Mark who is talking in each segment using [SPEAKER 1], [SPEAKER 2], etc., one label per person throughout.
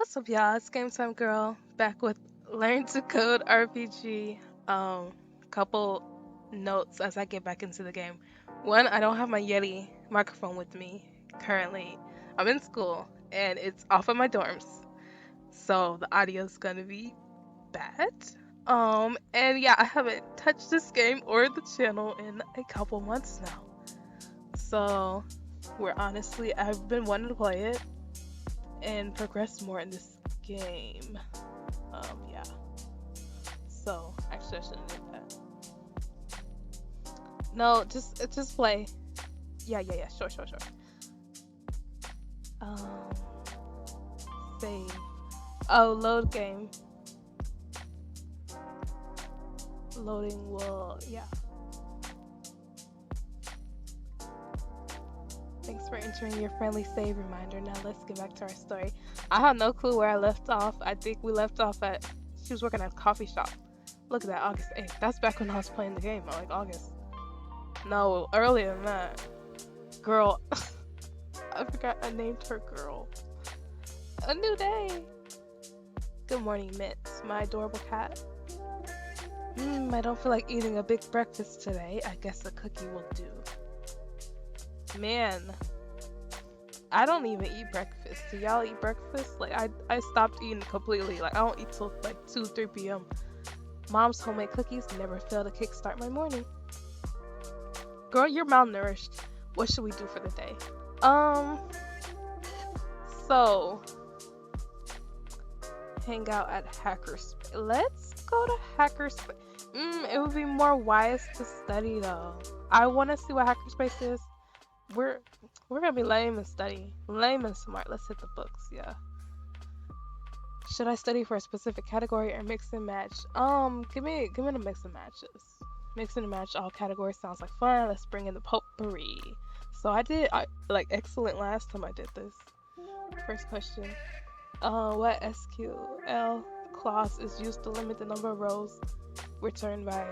[SPEAKER 1] What's up, y'all? It's Game Time Girl back with Learn to Code RPG. Couple notes as I get back into the game. One, I don't have my Yeti microphone with me currently. I'm in school and it's off of my dorms, so the audio's gonna be bad. And yeah, I haven't touched this game or the channel in a couple months now. So, I've been wanting to play it and progress more in this game. Yeah. So actually, I shouldn't do that. No, just play. Yeah. Sure. Um, save. Oh, load game. Loading will. Yeah. Thanks for entering your friendly save reminder. Now let's get back to our story. I have no clue where I left off. I think we left off at she was working at a coffee shop. Look at that, August 8th. That's back when I was playing the game, like August. No, earlier than that. Girl, I forgot I named her girl. A new day. Good morning, Mint, my adorable cat. I don't feel like eating a big breakfast today. I guess a cookie will do. Man, I don't even eat breakfast. Do y'all eat breakfast? Like, I stopped eating completely. Like, I don't eat till like 2, 3 p.m. Mom's homemade cookies never fail to kickstart my morning. Girl, you're malnourished. What should we do for the day? So hang out at Hackerspace. Let's go to Hackerspace. It would be more wise to study though. I want to see what Hackerspace is. We're gonna be lame and study. Lame and smart. Let's hit the books. Yeah. Should I study for a specific category or mix and match? Give me the mix and matches. Mix and match all categories sounds like fun. Let's bring in the potpourri. So I did like excellent last time I did this. First question. What SQL clause is used to limit the number of rows returned by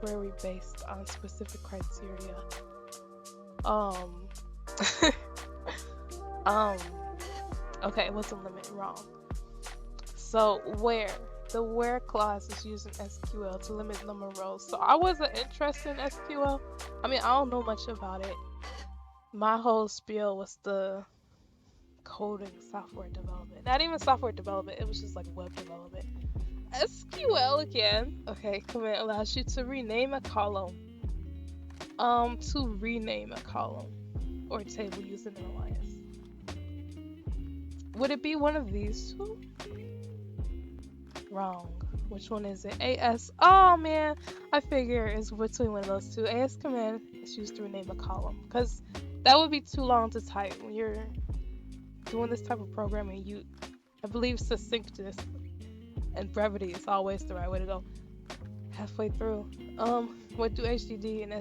[SPEAKER 1] query based on specific criteria? Okay, what's the limit? Wrong. So the where clause is used in SQL to limit the number of rows. So I wasn't interested in SQL. I mean, I don't know much about it. My whole spiel was the coding, software development. Not even software development, it was just like web development. SQL again. Okay, command allows you to rename a column. To rename a column or table using an alias. Would it be one of these two? Wrong. Which one is it? AS. Oh man, I figure it's between one of those two. AS command is used to rename a column because that would be too long to type when you're doing this type of programming. I believe succinctness and brevity is always the right way to go. Halfway through. What do HDD and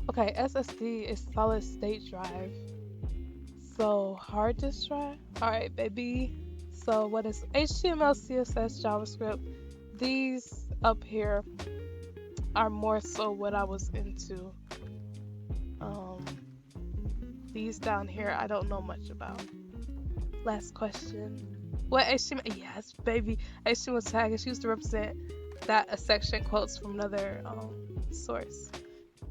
[SPEAKER 1] Okay, SSD is solid state drive. So hard disk drive. All right, baby. So what is HTML, CSS, JavaScript? These up here are more so what I was into. These down here I don't know much about. Last question. What HTML? Yes, baby. HTML tag is used to represent that a section quotes from another source.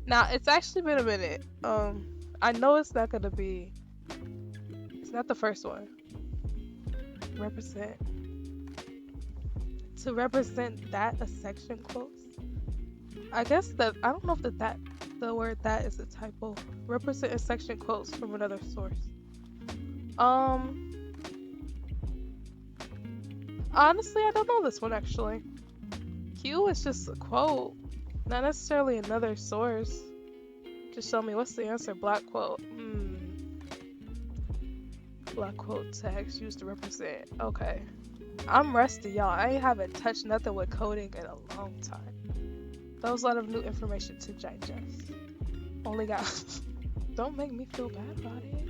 [SPEAKER 1] Now it's actually been a minute. I know it's not gonna be. It's not the first one. Represent. To represent that a section quotes. I guess that I don't know if the word that is a typo. Represent a section quotes from another source. Honestly, I don't know this one actually. Q is just a quote, not necessarily another source. Just show me what's the answer. Black quote. Black quote text used to represent. Okay. I'm rusty, y'all. I haven't touched nothing with coding in a long time. That was a lot of new information to digest. Only got. Don't make me feel bad about it.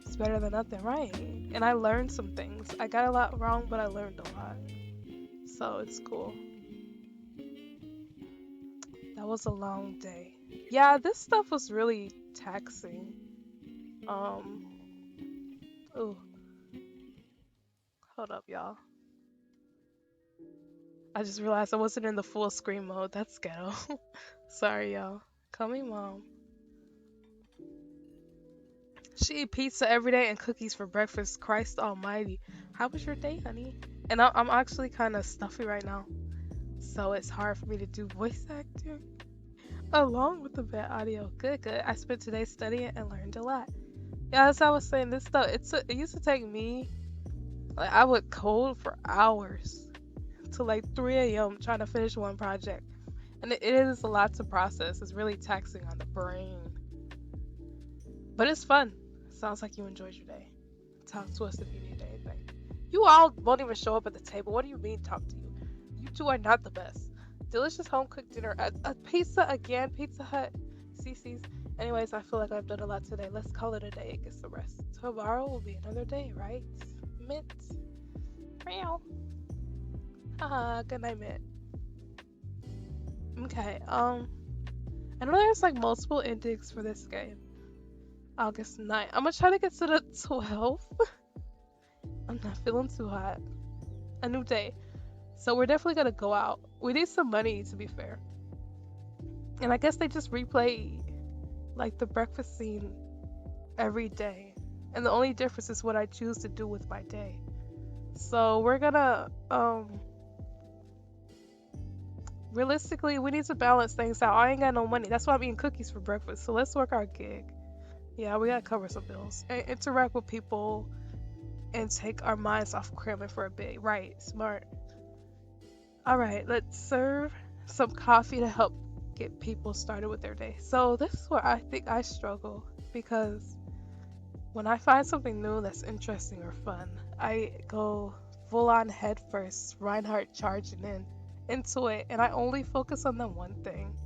[SPEAKER 1] It's better than nothing, right? And I learned some things. I got a lot wrong, but I learned a lot. So it's cool. That was a long day. Yeah, this stuff was really taxing. Ooh. Hold up, y'all. I just realized I wasn't in the full screen mode. That's ghetto. Sorry, y'all. Call me mom. She eat pizza every day and cookies for breakfast. Christ almighty. How was your day, honey? And I'm actually kind of stuffy right now. So it's hard for me to do voice acting along with the bad audio. Good, good. I spent today studying and learned a lot. Yeah, as I was saying, this stuff, it used to take me, like, I would code for hours to like 3 a.m. trying to finish one project. And it is a lot to process. It's really taxing on the brain. But it's fun. Sounds like you enjoyed your day. Talk to us if you need anything. You all won't even show up at the table. What do you mean, talk to you? You two are not the best. Delicious home cooked dinner. A pizza again. Pizza Hut. CC's. Anyways, I feel like I've done a lot today. Let's call it a day and get some rest. Tomorrow will be another day, right? Mint. Meow. Haha, good night, Mint. Okay, I know there's like multiple endings for this game. August 9th. I'm gonna try to get to the 12th. I'm not feeling too hot. A new day. So we're definitely gonna go out. We need some money, to be fair. And I guess they just replay like the breakfast scene every day. And the only difference is what I choose to do with my day. So we're gonna realistically, we need to balance things out. I ain't got no money. That's why I'm eating cookies for breakfast. So let's work our gig. Yeah, we gotta cover some bills and interact with people and take our minds off cramming for a bit. Right, smart. All right, let's serve some coffee to help get people started with their day. So this is where I think I struggle because when I find something new that's interesting or fun, I go full on head first, Reinhardt charging into it, and I only focus on the one thing,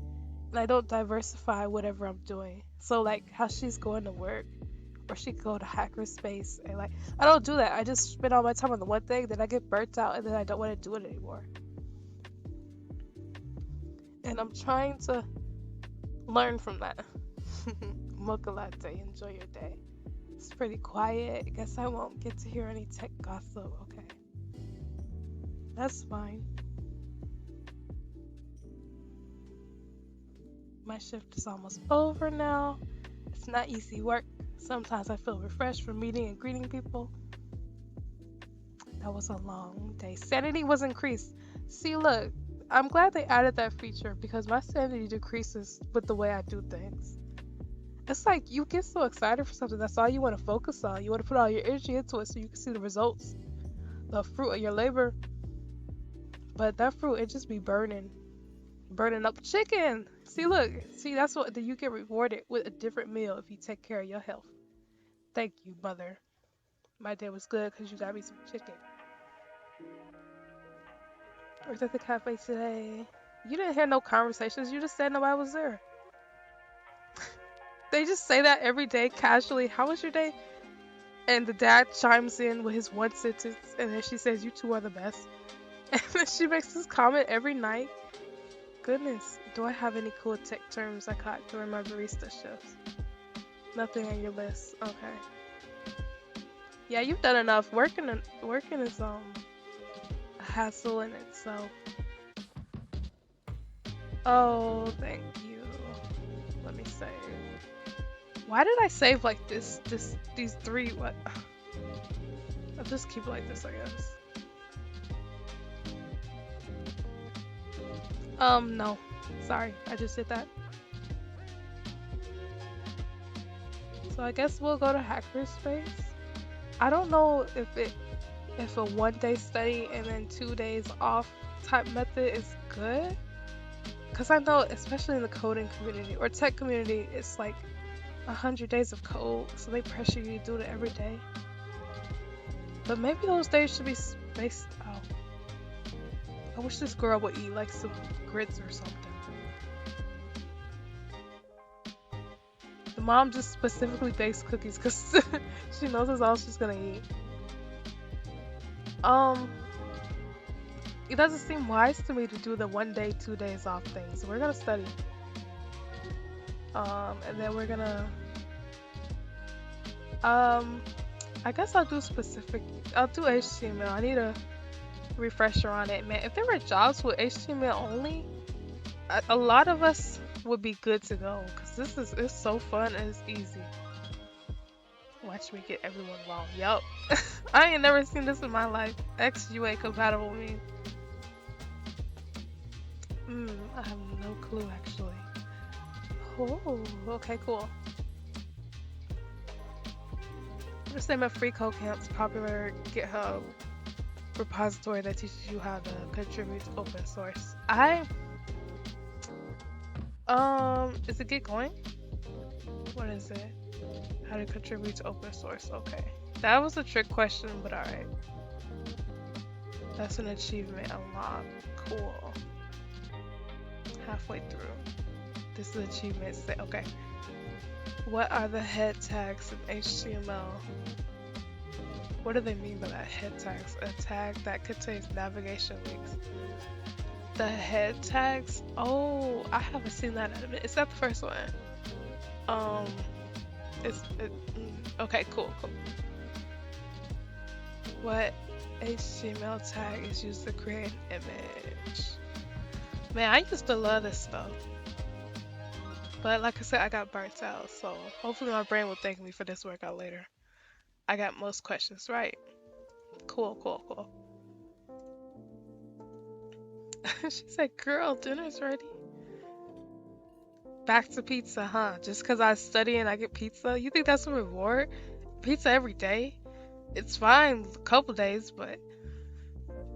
[SPEAKER 1] and I don't diversify whatever I'm doing. So like how she's going to work, or she could go to hackerspace, and like I don't do that. I just spend all my time on the one thing, then I get burnt out, and then I don't want to do it anymore. And I'm trying to learn from that. Mocha latte, enjoy your day. It's pretty quiet. I guess I won't get to hear any tech gossip. Okay, that's fine. My shift is almost over now. It's not easy work. Sometimes I feel refreshed from meeting and greeting people. That was a long day. Sanity was increased. See, look, I'm glad they added that feature because my sanity decreases with the way I do things. It's like you get so excited for something, that's all you want to focus on. You want to put all your energy into it so you can see the results, the fruit of your labor. But that fruit, it just be burning up chicken. See, look, see, that's what you get rewarded with a different meal if you take care of your health. Thank you, mother. My day was good because you got me some chicken. Worked at the cafe today. You didn't hear no conversations. You just said nobody was there. They just say that every day casually. How was your day? And the dad chimes in with his one sentence, and then she says, "You two are the best." And then she makes this comment every night. Goodness, do I have any cool tech terms I caught during my barista shifts? Nothing on your list. Okay. Yeah, you've done enough. Working is a hassle in itself. Oh, thank you. Let me save. Why did I save like these three? What? I'll just keep it like this, I guess. No. Sorry, I just did that. So I guess we'll go to hackerspace. I don't know if a 1 day study and then 2 days off type method is good. Cause I know, especially in the coding community or tech community, it's like 100 days of code, so they pressure you to do it every day. But maybe those days should be spaced out. I wish this girl would eat like some grits or something. The mom just specifically bakes cookies because she knows that's all she's gonna eat. It doesn't seem wise to me to do the 1 day, 2 days off thing. So we're gonna study. And then we're gonna I guess I'll do specific. I'll do HTML. I need a refresher on it, man. If there were jobs with HTML only, a lot of us would be good to go. Cause it's so fun and it's easy. Watch me get everyone wrong. Yup. I ain't never seen this in my life. XUA compatible means. I have no clue actually. Oh, okay, cool. This name of freeCodeCamp's popular GitHub repository that teaches you how to contribute to open source. Is it Get Going? What is it? How to contribute to open source? Okay, that was a trick question, but all right. That's an achievement unlocked. Cool. Halfway through. This is achievement set. Okay. What are the head tags in HTML? What do they mean by that? Head tags? A tag that contains navigation links. The head tags? Oh, I haven't seen that in a minute. Is that the first one? Okay, cool. What HTML tag is used to create an image? Man, I used to love this stuff. But like I said, I got burnt out, so hopefully my brain will thank me for this workout later. I got most questions right. Cool. She said, girl, dinner's ready. Back to pizza, huh? Just because I study and I get pizza? You think that's a reward? Pizza every day? It's fine a couple days, but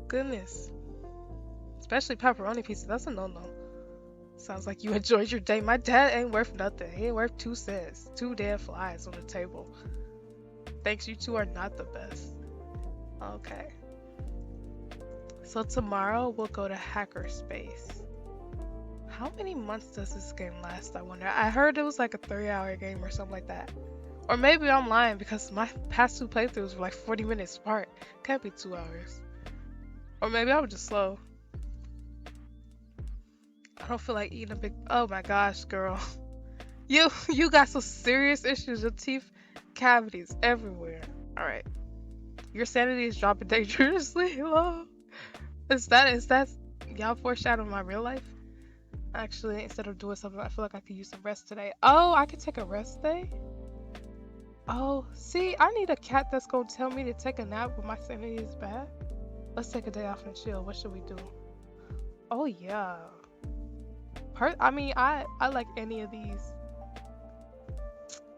[SPEAKER 1] goodness. Especially pepperoni pizza, that's a no-no. Sounds like you enjoyed your day. My dad ain't worth nothing. He ain't worth 2 cents. 2 dead flies on the table. Thanks, you two are not the best. Okay. So tomorrow we'll go to Hackerspace. How many months does this game last, I wonder? I heard it was like a 3-hour game or something like that. Or maybe I'm lying because my past 2 playthroughs were like 40 minutes apart. Can't be 2 hours. Or maybe I was just slow. I don't feel like eating a big... Oh my gosh, girl. You got some serious issues. Your teeth cavities everywhere. Alright. Your sanity is dropping dangerously low. Is that y'all foreshadowing my real life? Actually, instead of doing something, I feel like I could use some rest today. Oh, I could take a rest day? Oh, see, I need a cat that's gonna tell me to take a nap when my sanity is bad. Let's take a day off and chill. What should we do? Oh yeah. I like any of these.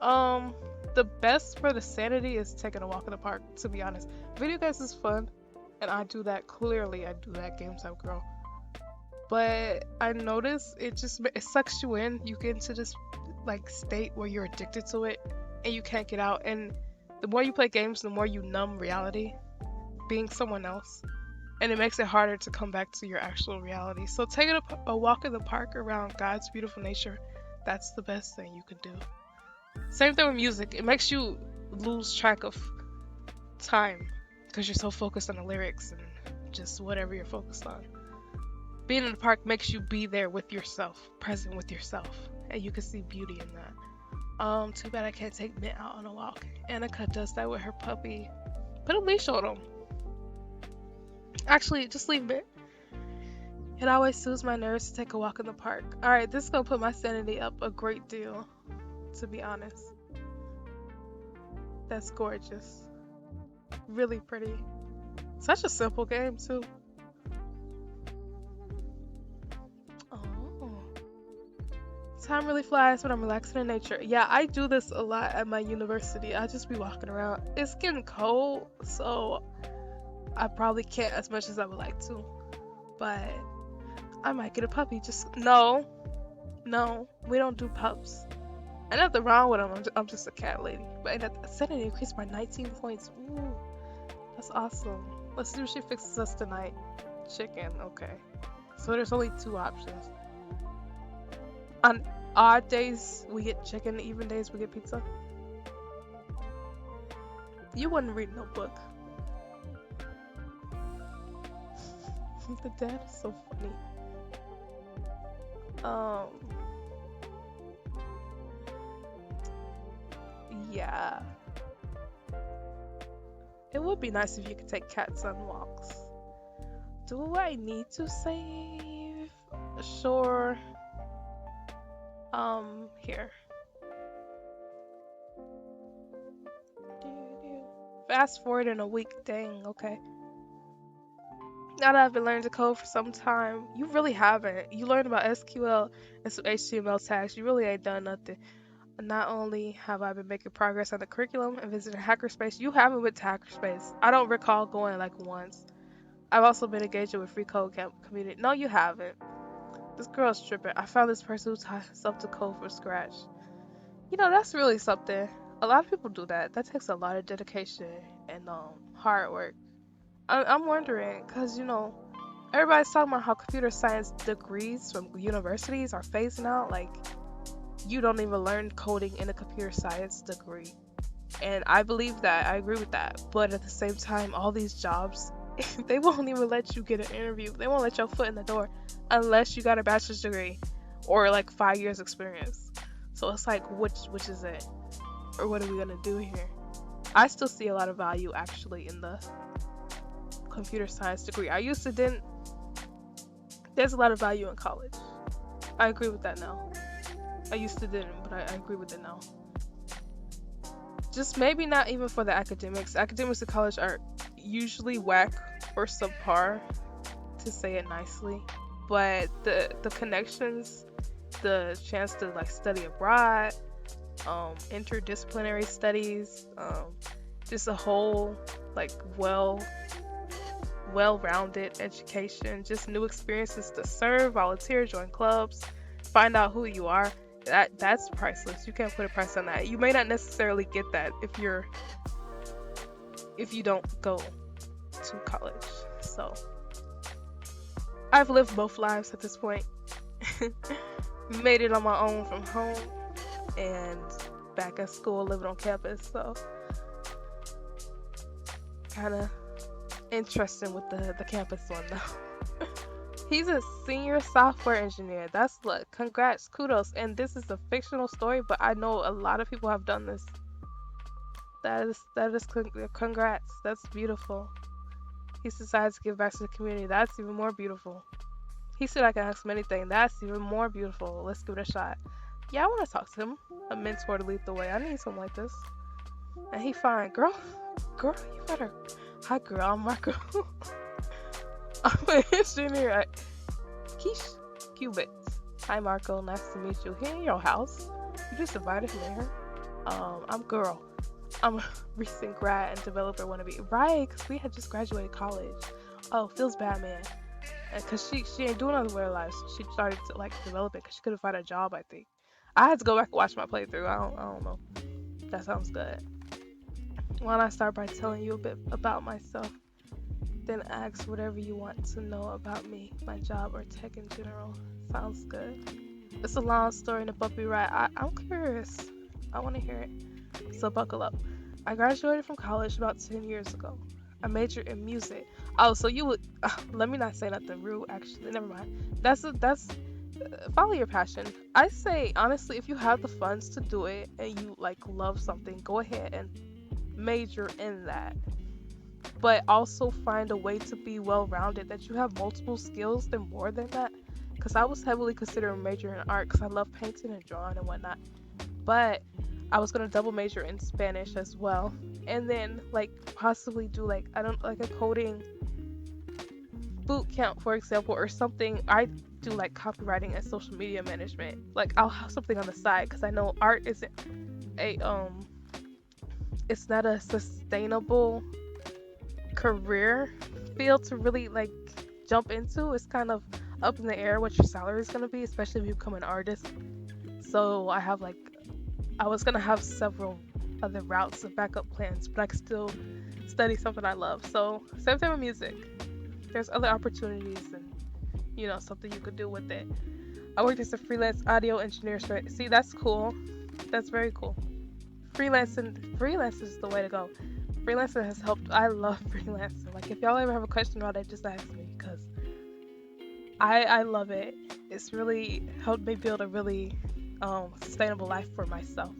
[SPEAKER 1] The best for the sanity is taking a walk in the park, to be honest. Video games is fun, and I do that. Clearly, I do that, game type girl. But I notice it sucks you in. You get into this like state where you're addicted to it, and you can't get out. And the more you play games, the more you numb reality, being someone else. And it makes it harder to come back to your actual reality. So taking a walk in the park around God's beautiful nature, that's the best thing you can do. Same thing with music. It makes you lose track of time because you're so focused on the lyrics and just whatever you're focused on. Being in the park makes you be there with yourself, present with yourself, and you can see beauty in that. Too bad I can't take Mint out on a walk. Annika does that with her puppy. Put a leash on him. Actually, just leave it. It always soothes my nerves to take a walk in the park. Alright, this is gonna put my sanity up a great deal, to be honest. That's gorgeous. Really pretty. Such a simple game, too. Oh. Time really flies when I'm relaxing in nature. Yeah, I do this a lot at my university. I just be walking around. It's getting cold, so I probably can't as much as I would like to. But I might get a puppy. No, we don't do pups. Ain't nothing wrong with them. I'm just a cat lady. But I said it increased by 19 points. Ooh, that's awesome. Let's see what she fixes us tonight. Chicken, okay. So there's only 2 options. On odd days, we get chicken. Even days, we get pizza. You wouldn't read no book. The dad is so funny. Yeah. It would be nice if you could take cats on walks. Do I need to save? Sure. Here. Fast forward in a week. Dang, okay. Now that I've been learning to code for some time, you really haven't. You learned about SQL and some HTML tags. You really ain't done nothing. Not only have I been making progress on the curriculum and visiting Hackerspace, you haven't been to Hackerspace. I don't recall going like once. I've also been engaging with freeCodeCamp community. No, you haven't. This girl's tripping. I found this person who taught herself to code from scratch. That's really something. A lot of people do that. That takes a lot of dedication and hard work. I'm wondering, because, everybody's talking about how computer science degrees from universities are phasing out. Like, you don't even learn coding in a computer science degree. And I believe that. I agree with that. But at the same time, all these jobs, they won't even let you get an interview. They won't let your foot in the door unless you got a bachelor's degree or like 5 years experience. So it's like, which is it? Or what are we gonna do here? I still see a lot of value actually in the computer science degree. I used to didn't. There's a lot of value in college. I agree with that now. I used to didn't, but I agree with it now. Just maybe not even for the academics. Academics in college are usually whack or subpar, to say it nicely. But the connections, the chance to like study abroad, interdisciplinary studies, just a whole like well-rounded education, just new experiences to serve, volunteer, join clubs, find out who you are. That's priceless. You can't put a price on that. You may not necessarily get that if you don't go to college. So I've lived both lives at this point. Made it on my own from home and back at school living on campus. So kind of interesting with the campus one though. He's a senior software engineer. That's look, congrats, kudos. And this is a fictional story, but I know a lot of people have done this. That is congrats. That's beautiful. He's decided to give back to the community. That's even more beautiful. He said I can ask him anything. That's even more beautiful. Let's give it a shot. Yeah, I want to talk to him. A mentor to lead the way. I need something like this. And he fine. Girl, you better. Hi, girl. I'm Marco. I'm an engineer at Quiche Qubits. Hi, Marco. Nice to meet you. Here in your house. You just invited me here. I'm girl. I'm a recent grad and developer wannabe. Right, because we had just graduated college. Oh, feels bad, man. Because she ain't doing nothing with her life. So she started to like develop it because she couldn't find a job, I think. I had to go back and watch my playthrough. I don't know. That sounds good. Why don't I start by telling you a bit about myself? Then ask whatever you want to know about me, my job, or tech in general. Sounds good. It's a long story and a bumpy ride. I'm curious. I want to hear it. So buckle up. I graduated from college about 10 years ago. I majored in music. Oh, so you would. Let me not say nothing rude. Actually, never mind. That's follow your passion. I say honestly, if you have the funds to do it and you like love something, go ahead and major in that. But also find a way to be well-rounded, that you have multiple skills and more than that. Because I was heavily considering majoring in art because I love painting and drawing and whatnot. But I was gonna double major in Spanish as well, and then like possibly do like I don't like a coding boot camp, for example, or something. I do like copywriting and social media management. Like I'll have something on the side because I know art isn't a it's not a sustainable career field to really like jump into. It's kind of up in the air what your salary is gonna be, especially if you become an artist. So I was gonna have several other routes of backup plans, but I could still study something I love. So same thing with music. There's other opportunities and something you could do with it. I worked as a freelance audio engineer. See, that's cool. That's very cool. Freelance is the way to go. Freelancing has helped. I love freelancing. Like if y'all ever have a question about it, just ask me because I love it. It's really helped me build a really sustainable life for myself.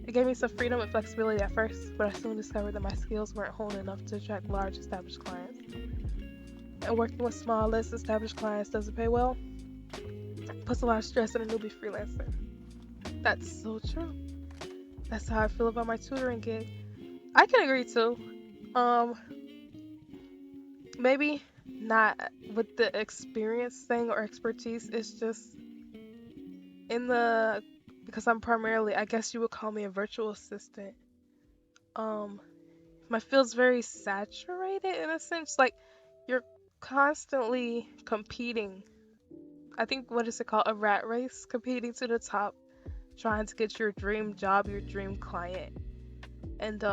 [SPEAKER 1] It gave me some freedom and flexibility at first, but I soon discovered that my skills weren't honed enough to attract large established clients. And working with small, less established clients doesn't pay well. It puts a lot of stress on a newbie freelancer. That's so true. That's how I feel about my tutoring gig. I can agree too. Um, Maybe not with the experience thing or expertise. It's just in the because I'm primarily, I guess you would call me a virtual assistant. Um, my field's very saturated in a sense. Like you're constantly competing. I think what is it called? A rat race, competing to the top, trying to get your dream job, your dream client. And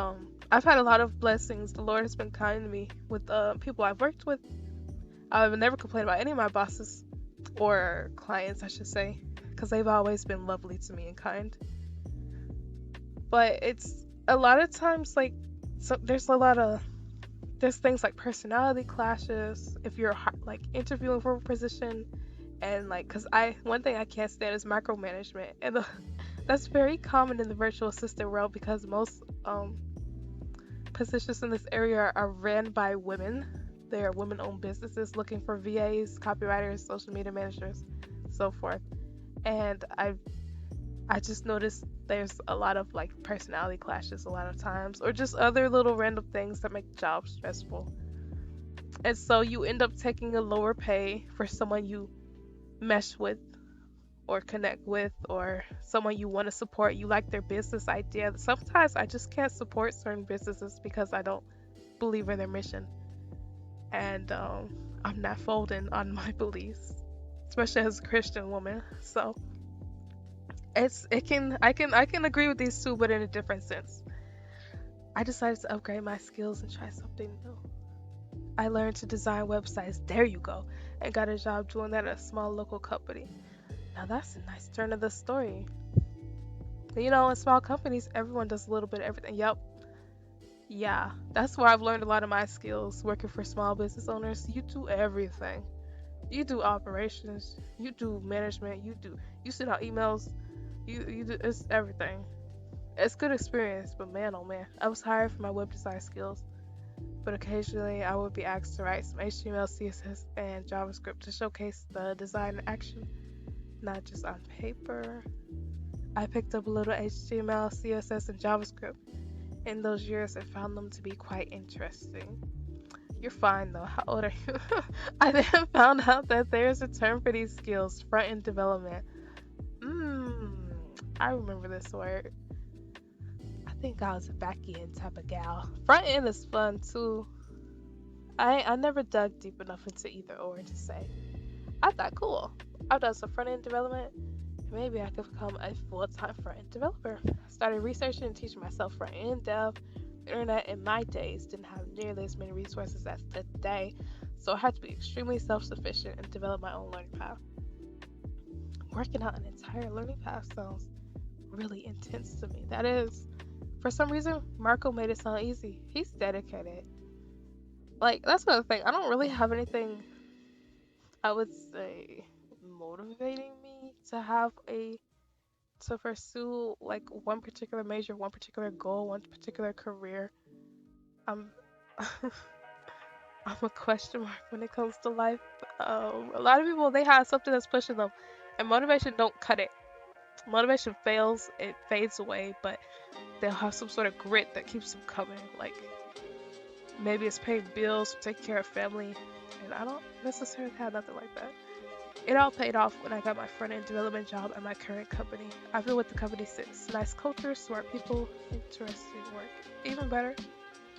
[SPEAKER 1] I've had a lot of blessings. The Lord has been kind to me with people I've worked with. I've never complained about any of my bosses or clients, I should say, because they've always been lovely to me and kind. But it's a lot of times like so there's things like personality clashes if you're like interviewing for a position and like because I one thing I can't stand is micromanagement and that's very common in the virtual assistant world because most positions in this area are ran by women. They are women-owned businesses looking for VAs, copywriters, social media managers, so forth. And I just noticed there's a lot of like personality clashes a lot of times, or just other little random things that make jobs stressful. And so you end up taking a lower pay for someone you mesh with or connect with or someone you want to support. You like their business idea. Sometimes I just can't support certain businesses because I don't believe in their mission. And I'm not folding on my beliefs, especially as a Christian woman. So I can agree with these two, but in a different sense. I decided to upgrade my skills and try something new. I learned to design websites. There you go, and got a job doing that at a small local company. Now that's a nice turn of the story. You know, in small companies, everyone does a little bit of everything. Yep. Yeah, that's where I've learned a lot of my skills working for small business owners. You do everything. You do operations, you do management, you send out emails, you do it's everything. It's good experience, but man oh man, I was hired for my web design skills, but occasionally I would be asked to write some HTML, CSS, and JavaScript to showcase the design in action, not just on paper. I picked up a little HTML, CSS, and JavaScript in those years and found them to be quite interesting. You're fine though. How old are you? I then found out that there's a term for these skills, front end development. Mmm, I remember this word. I think I was a back end type of gal. Front end is fun too. I never dug deep enough into either or to say. I thought cool. I've done some front end development. Maybe I could become a full time front end developer. I started researching and teaching myself front end dev. The internet in my days didn't have nearly as many resources as today, so I had to be extremely self-sufficient and develop my own learning path. Working out an entire learning path sounds really intense to me. That is, for some reason, Marco made it sound easy. He's dedicated. Like, that's another thing. I don't really have anything, I would say, motivating me to pursue like one particular major, one particular goal, one particular career. I'm I'm a question mark when it comes to life. A lot of people they have something that's pushing them, and motivation don't cut it. Motivation fails, it fades away, but they'll have some sort of grit that keeps them coming. Like maybe it's paying bills, taking care of family, and I don't necessarily have nothing like that. It all paid off when I got my front end development job at my current company. I've been with the company since. Nice culture, smart people, interesting work. Even better,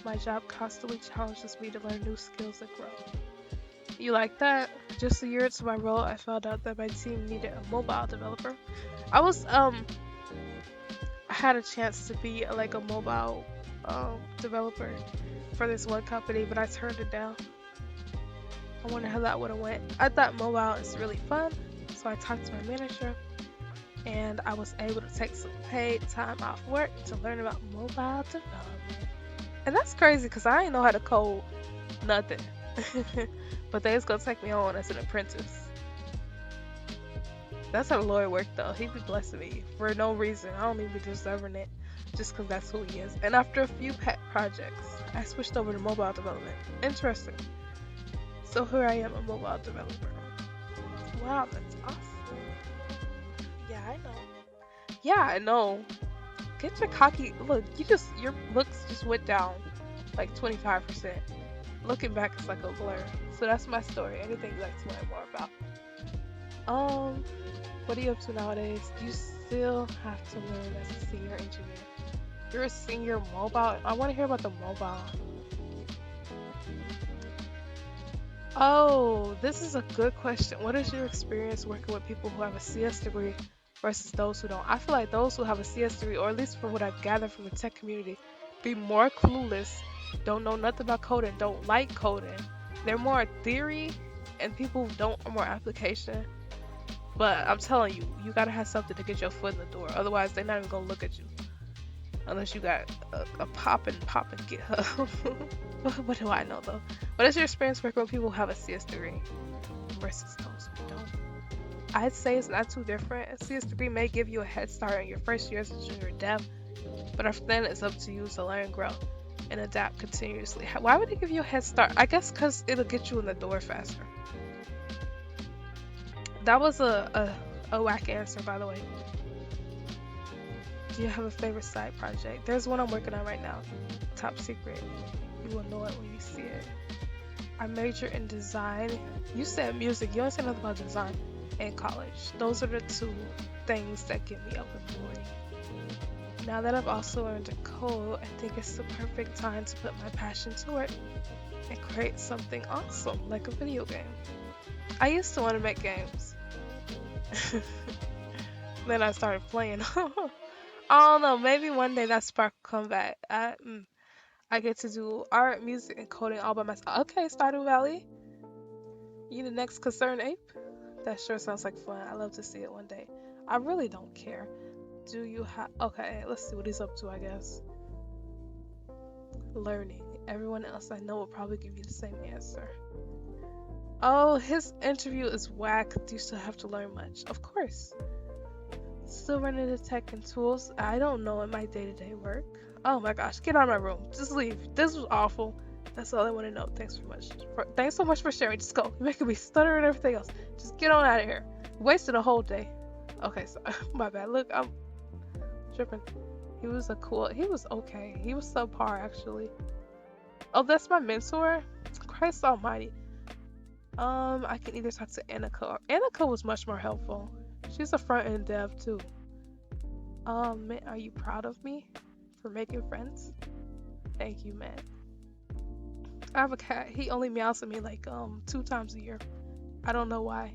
[SPEAKER 1] my job constantly challenges me to learn new skills and grow. You like that? Just a year into my role, I found out that my team needed a mobile developer. I was I had a chance to be like a mobile developer for this one company, but I turned it down. I wonder how that would have went. I thought mobile is really fun, so I talked to my manager, and I was able to take some paid time off work to learn about mobile development. And that's crazy because I didn't know how to code nothing. But they was gonna take me on as an apprentice. That's how the Lord worked though. He be blessing me for no reason. I don't even be deserving it. just because that's who he is. And after a few pet projects, I switched over to mobile development. Interesting. So here I am, a mobile developer. Wow, that's awesome. Yeah, I know. Yeah, I know. Get your cocky look. Your looks just went down like 25%. Looking back, it's like a blur. So that's my story. Anything you'd like to learn more about? Um, what are you up to nowadays? You still have to learn as a senior engineer. You're a senior mobile. I want to hear about the mobile. Oh, this is a good question. What is your experience working with people who have a CS degree versus those who don't? I feel like those who have a CS degree, or at least from what I've gathered from the tech community, be more clueless, don't know nothing about coding, don't like coding. They're more theory, and people who don't are more application. But I'm telling you, you gotta have something to get your foot in the door. Otherwise, they're not even gonna look at you unless you got a poppin' GitHub. What do I know though? What is your experience working with people who have a CS degree versus those who don't? I'd say it's not too different. A CS degree may give you a head start in your first year as a junior dev, but after then it's up to you to learn, grow, and adapt continuously. Why would it give you a head start? I guess because it'll get you in the door faster. That was a whack answer, by the way. Do you have a favorite side project? There's one I'm working on right now. Top secret. You will know it when you see it. I major in design. You said music. You don't say nothing about design in college. Those are the two things that get me up in the morning. Now that I've also learned to code, I think it's the perfect time to put my passion to it and create something awesome, like a video game. I used to want to make games. Then I started playing. I don't know, maybe one day that spark will come back. I get to do art, music, and coding all by myself. Okay, Stardew Valley. You the next concerned ape? That sure sounds like fun. I love to see it one day. I really don't care. Do you have... Okay, let's see what he's up to, I guess. Learning. Everyone else I know will probably give you the same answer. Oh, his interview is whack. Do you still have to learn much? Of course. Still running the tech and tools. I don't know in my day-to-day work. Oh my gosh, get out of my room. Just leave. This was awful. That's all I want to know. Thanks so much for sharing. Just go. You're making me stutter and everything else. Just get on out of here. Wasted a whole day. Okay, so my bad. Look, I'm tripping. He was okay. He was subpar actually. Oh, that's my mentor? Christ almighty. I can either talk to Annika. Annika was much more helpful. She's a front-end dev too. Man, are you proud of me for making friends? Thank you, man. I have a cat. He only meows at me like 2 times a year. I don't know why.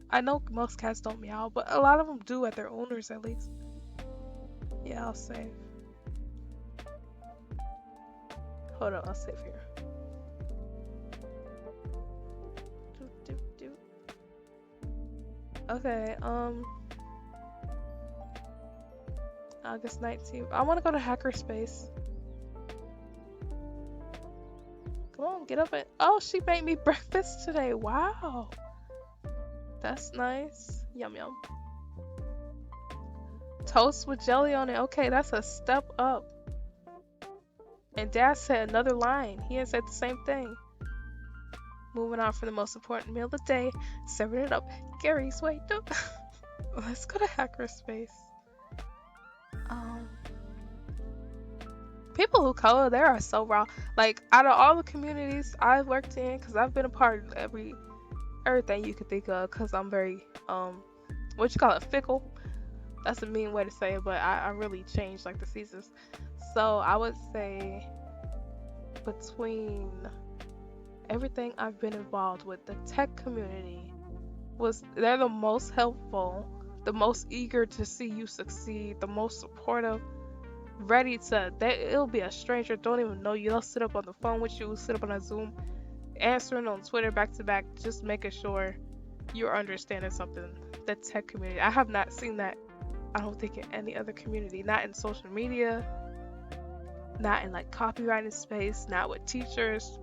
[SPEAKER 1] I know most cats don't meow, but a lot of them do at their owners at least. Yeah, I'll save. Hold on, I'll save here. Okay, August 19th. I want to go to Hackerspace. Come on, get up and... Oh, she made me breakfast today. Wow. That's nice. Yum, yum. Toast with jelly on it. Okay, that's a step up. And Dad said another line. He had said the same thing. Moving on from the most important meal of the day. Serving it up. Gary's way. Let's go to Hackerspace. People who code there are so raw. Like, out of all the communities I've worked in, because I've been a part of everything you could think of, because I'm very what you call it, fickle. That's a mean way to say it, but I really changed like the seasons. So I would say between everything I've been involved with, the tech community they're the most helpful, the most eager to see you succeed, the most supportive, ready to, it'll be a stranger, don't even know you, they'll sit up on the phone with you, sit up on a Zoom, answering on Twitter back to back, just making sure you're understanding something. The tech community, I have not seen that, I don't think, in any other community, not in social media, not in like copywriting space, not with teachers,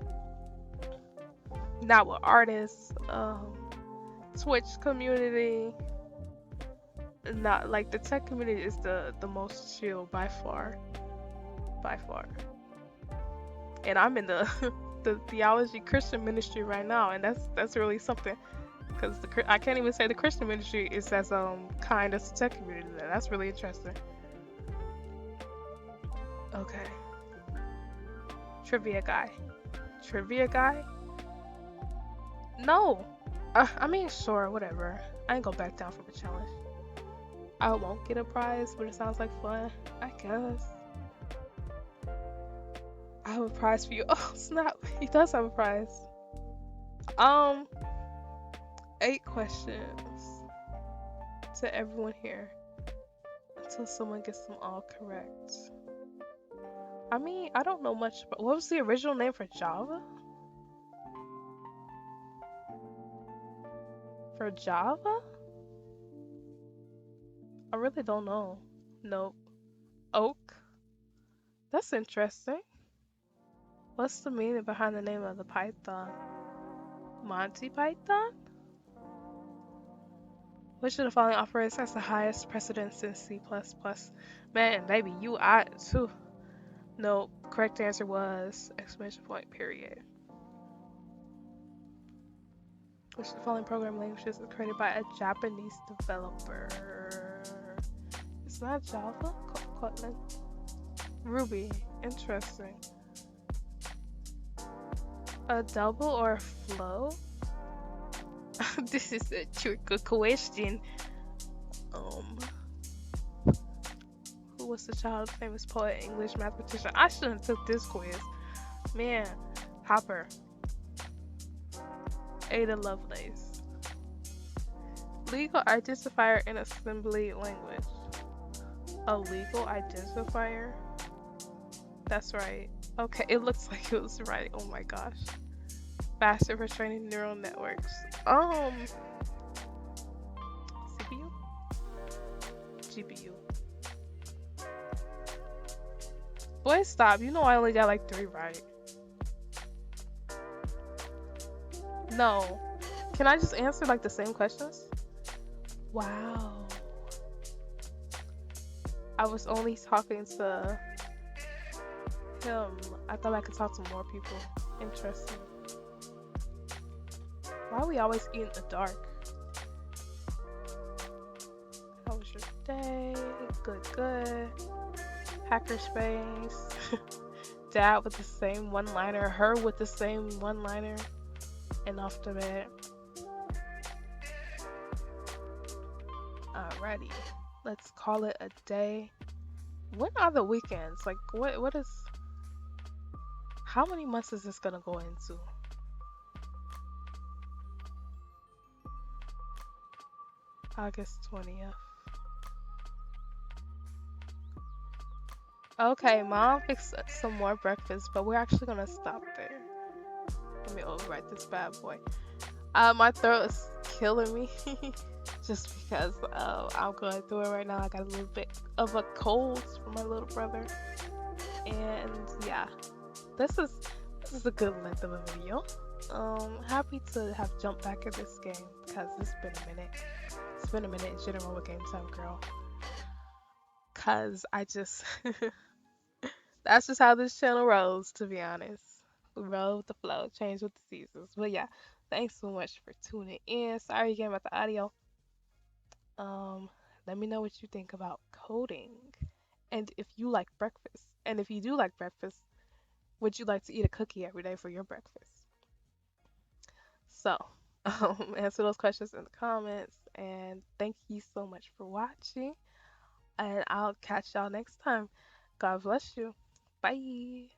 [SPEAKER 1] not with artists, Twitch community. Not like the tech community is the most chill by far. by far. And I'm in the the theology Christian ministry right now, and that's really something. Because I can't even say the Christian ministry is as kind as the tech community. That's really interesting. Okay, trivia guy. Trivia guy? No. I mean, sure, whatever. I ain't gonna back down from a challenge. I won't get a prize, but it sounds like fun. I guess. I have a prize for you. Oh snap! He does have a prize. Um, 8 questions to everyone here until someone gets them all correct. I mean, I don't know much, but what was the original name for Java? For Java? I really don't know. Nope. Oak? That's interesting. What's the meaning behind the name of the Python? Monty Python? Which of the following operators has the highest precedence in C++? Man, baby, you I too. Nope. Correct answer was exclamation point period. Which of the following programming languages is created by a Japanese developer? It's not Java? Kotlin? Ruby. Interesting. A double or a flow? This is a tricky question. Who was the child of famous poet, English mathematician? I shouldn't have took this quiz. Man, Hopper. Ada Lovelace. Legal identifier in assembly language. A legal identifier? That's right. Okay, it looks like it was right. Oh my gosh. Faster for training neural networks. CPU? GPU. Boy, stop. You know I only got like 3 right. No. Can I just answer like the same questions? Wow. I was only talking to him. I thought I could talk to more people. Interesting. Why are we always eating in the dark? How was your day? Good. Hackerspace. Dad with the same one-liner. Her with the same one-liner. And off the bed. Alrighty. Let's call it a day. When are the weekends? Like, what is... How many months is this gonna go into? August 20th. Okay, Mom fixed some more breakfast, but we're actually gonna stop there. Let me overwrite this bad boy. My throat is killing me. Just because I'm going through it right now. I got a little bit of a cold from my little brother. And yeah, this is a good length of a video. Happy to have jumped back in this game because it's been a minute. It's been a minute in general with Game Time Girl. Cause I just that's just how this channel rolls, to be honest. We roll with the flow, change with the seasons. But yeah, thanks so much for tuning in. Sorry again about the audio. Let me know what you think about coding. And if you like breakfast. And if you do like breakfast, would you like to eat a cookie every day for your breakfast? So, answer those questions in the comments. And thank you so much for watching. And I'll catch y'all next time. God bless you. Bye.